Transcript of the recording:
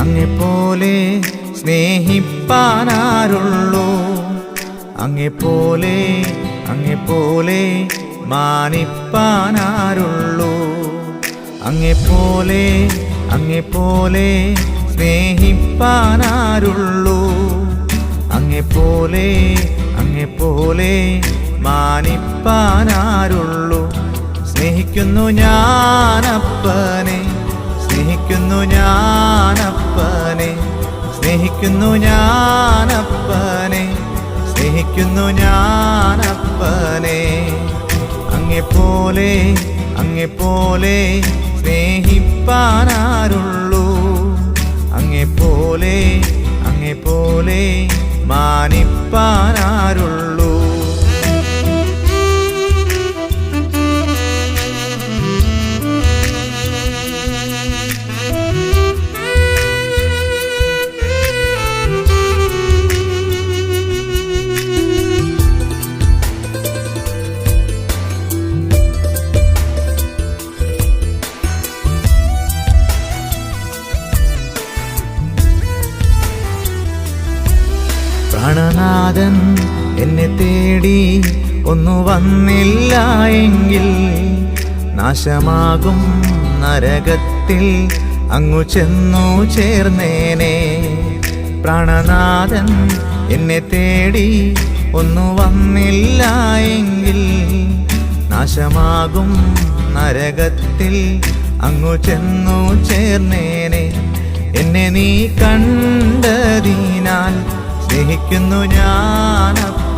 അങ്ങെപ്പോലെ സ്നേഹിപ്പാനാരുള്ളൂ? അങ്ങെപ്പോലെ മാനിപ്പാനാരുള്ളൂ? അങ്ങെപ്പോലെ സ്നേഹിപ്പാനാരുള്ളൂ? അങ്ങെപ്പോലെ മാനിപ്പാനാരുള്ളൂ? സ്നേഹിക്കുന്നു ഞാനപ്പനെ, സ്നേഹിക്കുന്നു ഞാനപ്പനെ, സ്നേഹിക്കുന്നു ഞാനപ്പനെ, സ്നേഹിക്കുന്നു ഞാനപ്പനെ. അങ്ങെപ്പോലെ സ്നേഹിപ്പാനാരുള്ളൂ? അങ്ങെപ്പോലെ മാനിപ്പാനാരുള്ളൂ? പ്രാണനാഥൻ എന്നെ തേടി ഒന്നു വന്നില്ല എങ്കിൽ നാശമാകും നരകത്തിൽ അങ്ങു ചെന്നു ചേർന്നേനെ. പ്രാണനാഥൻ എന്നെ തേടി ഒന്നു വന്നില്ല എങ്കിൽ നാശമാകും നരകത്തിൽ അങ്ങു ചെന്നു ചേർന്നേനെ. എന്നെ നീ കണ്ടതിനാൽ സ്നേഹിക്കുന്നു ഞാനപ്പ